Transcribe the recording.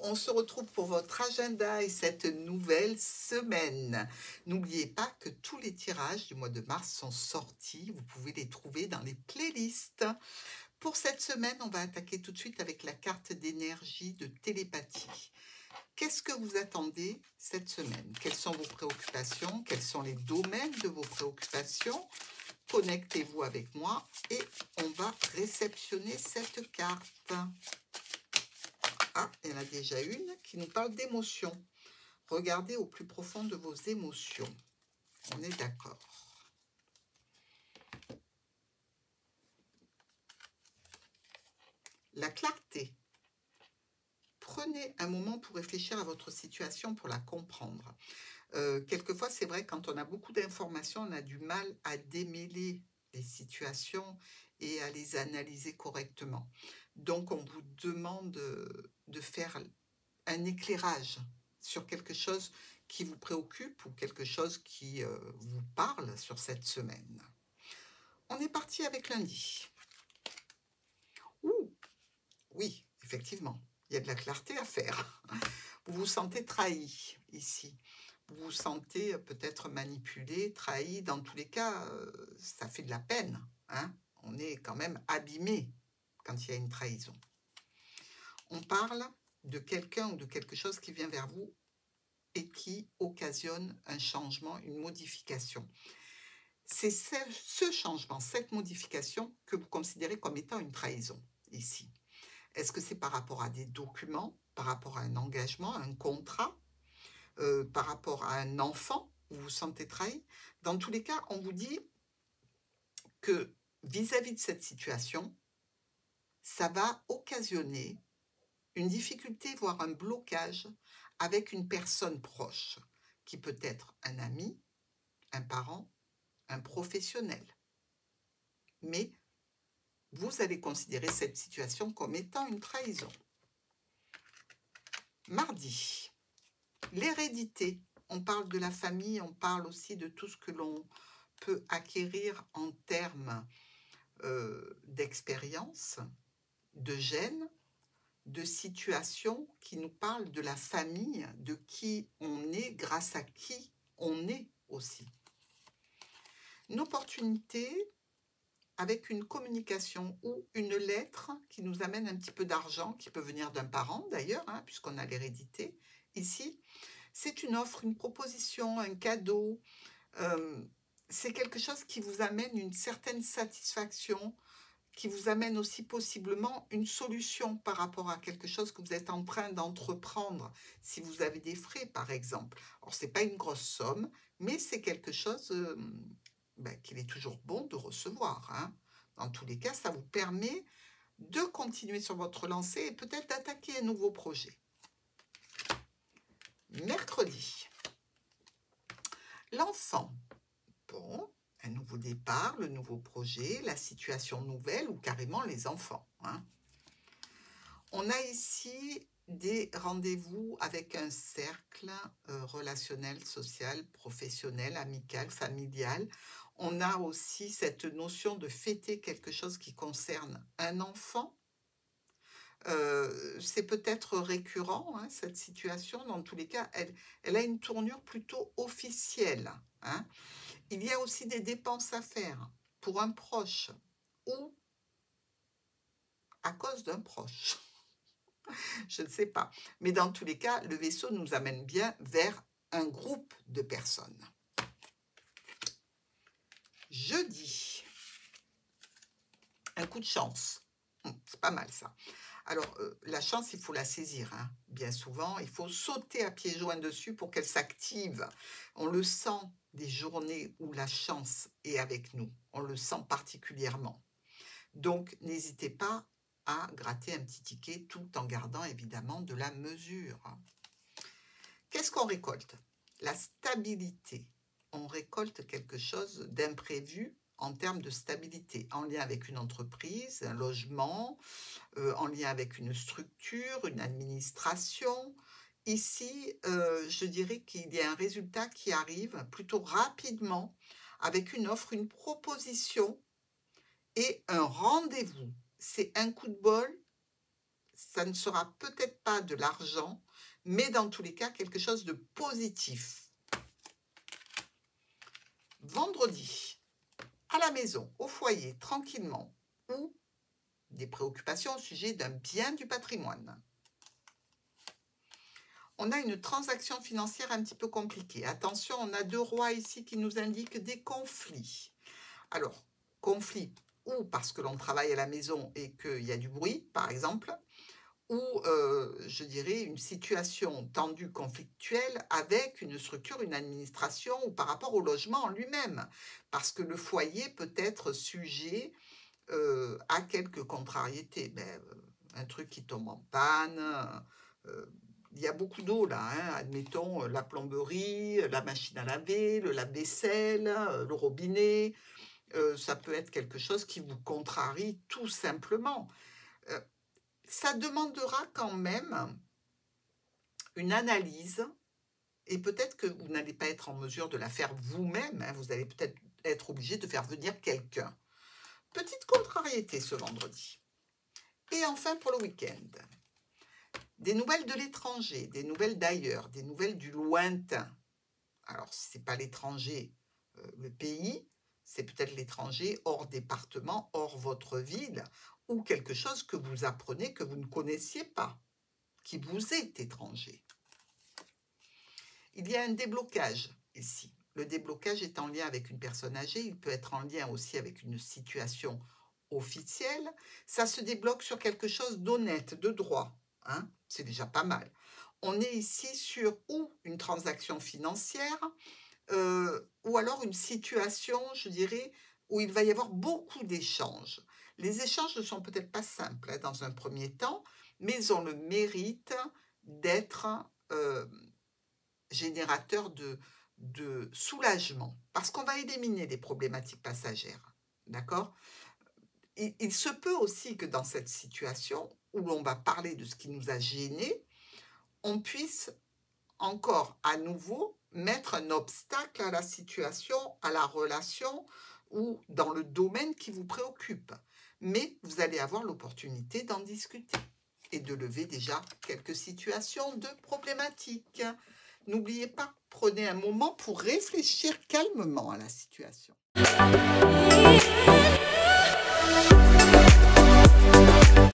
on se retrouve pour votre agenda et cette nouvelle semaine. N'oubliez pas que tous les tirages du mois de mars sont sortis. Vous pouvez les trouver dans les playlists. Pour cette semaine, on va attaquer tout de suite avec la carte d'énergie de télépathie. Qu'est-ce que vous attendez cette semaine? Quelles sont vos préoccupations? Quels sont les domaines de vos préoccupations? Connectez-vous avec moi et on va réceptionner cette carte. Ah, il y en a déjà une qui nous parle d'émotions. Regardez au plus profond de vos émotions. On est d'accord. La clarté. Prenez un moment pour réfléchir à votre situation, pour la comprendre. Quelquefois, c'est vrai, quand on a beaucoup d'informations, on a du mal à démêler les situations et à les analyser correctement. Donc, on vous demande de faire un éclairage sur quelque chose qui vous préoccupe ou quelque chose qui vous parle sur cette semaine. On est parti avec lundi. Ouh, oui, effectivement, il y a de la clarté à faire. Vous vous sentez trahi ici. Vous vous sentez peut-être manipulé, trahi. Dans tous les cas, ça fait de la peine. Hein? On est quand même abîmé quand il y a une trahison. On parle de quelqu'un ou de quelque chose qui vient vers vous et qui occasionne un changement, une modification. C'est ce changement, cette modification que vous considérez comme étant une trahison ici. Est-ce que c'est par rapport à des documents, par rapport à un engagement, un contrat, par rapport à un enfant, vous vous sentez trahi? Dans tous les cas, on vous dit que vis-à-vis de cette situation, ça va occasionner une difficulté, voire un blocage avec une personne proche, qui peut être un ami, un parent, un professionnel. Mais vous allez considérer cette situation comme étant une trahison. Mardi, l'hérédité. On parle de la famille, on parle aussi de tout ce que l'on peut acquérir en termes d'expérience, de gènes, de situations qui nous parlent de la famille, de qui on est, grâce à qui on est aussi. Une opportunité avec une communication ou une lettre qui nous amène un petit peu d'argent, qui peut venir d'un parent d'ailleurs, hein, puisqu'on a l'hérédité ici. C'est une offre, une proposition, un cadeau. C'est quelque chose qui vous amène une certaine satisfaction, qui vous amène aussi possiblement une solution par rapport à quelque chose que vous êtes en train d'entreprendre, si vous avez des frais par exemple. Alors, ce n'est pas une grosse somme, mais c'est quelque chose qu'il est toujours bon de recevoir. Hein. Dans tous les cas, ça vous permet de continuer sur votre lancée et peut-être d'attaquer un nouveau projet. Mercredi, l'enfant. Bon, un nouveau départ, le nouveau projet, la situation nouvelle ou carrément les enfants. Hein. On a ici des rendez-vous avec un cercle relationnel, social, professionnel, amical, familial. On a aussi cette notion de fêter quelque chose qui concerne un enfant. C'est peut-être récurrent, hein, cette situation. Dans tous les cas, elle a une tournure plutôt officielle. Hein. Il y a aussi des dépenses à faire pour un proche ou à cause d'un proche. Je ne sais pas. Mais dans tous les cas, le vaisseau nous amène bien vers un groupe de personnes. Jeudi, un coup de chance. C'est pas mal ça. Alors, la chance, il faut la saisir. Hein. Bien souvent, il faut sauter à pieds joints dessus pour qu'elle s'active. On le sent des journées où la chance est avec nous. On le sent particulièrement. Donc, n'hésitez pas à gratter un petit ticket tout en gardant évidemment de la mesure. Qu'est-ce qu'on récolte? La stabilité. On récolte quelque chose d'imprévu en termes de stabilité, en lien avec une entreprise, un logement, en lien avec une structure, une administration. Ici, je dirais qu'il y a un résultat qui arrive plutôt rapidement avec une offre, une proposition et un rendez-vous. C'est un coup de bol, ça ne sera peut-être pas de l'argent, mais dans tous les cas, quelque chose de positif. Vendredi, à la maison, au foyer, tranquillement, ou des préoccupations au sujet d'un bien du patrimoine. On a une transaction financière un petit peu compliquée. Attention, on a 2 rois ici qui nous indiquent des conflits. Alors, conflits ou parce que l'on travaille à la maison et qu'il y a du bruit, par exemple, ou je dirais une situation tendue, conflictuelle avec une structure, une administration ou par rapport au logement en lui-même. Parce que le foyer peut être sujet à quelques contrariétés. Un truc qui tombe en panne, il y a beaucoup d'eau là, hein, admettons la plomberie, la machine à laver, le lave-vaisselle, le robinet, ça peut être quelque chose qui vous contrarie tout simplement. Heu, Ça demandera quand même une analyse et peut-être que vous n'allez pas être en mesure de la faire vous-même, hein, vous allez peut-être être obligé de faire venir quelqu'un. Petite contrariété ce vendredi. Et enfin pour le week-end, des nouvelles de l'étranger, des nouvelles d'ailleurs, des nouvelles du lointain. Alors si ce n'est pas l'étranger, le pays, c'est peut-être l'étranger hors département, hors votre ville, ou quelque chose que vous apprenez que vous ne connaissiez pas, qui vous est étranger. Il y a un déblocage ici. Le déblocage est en lien avec une personne âgée, il peut être en lien aussi avec une situation officielle. Ça se débloque sur quelque chose d'honnête, de droit, hein, c'est déjà pas mal. On est ici sur ou une transaction financière, ou alors une situation, je dirais, où il va y avoir beaucoup d'échanges. Les échanges ne sont peut-être pas simples, hein, dans un premier temps, mais ils ont le mérite d'être, générateurs de soulagement, parce qu'on va éliminer les problématiques passagères, d'accord? Il se peut aussi que dans cette situation, où l'on va parler de ce qui nous a gênés, on puisse encore à nouveau mettre un obstacle à la situation, à la relation ou dans le domaine qui vous préoccupe. Mais vous allez avoir l'opportunité d'en discuter et de lever déjà quelques situations de problématiques. N'oubliez pas, prenez un moment pour réfléchir calmement à la situation.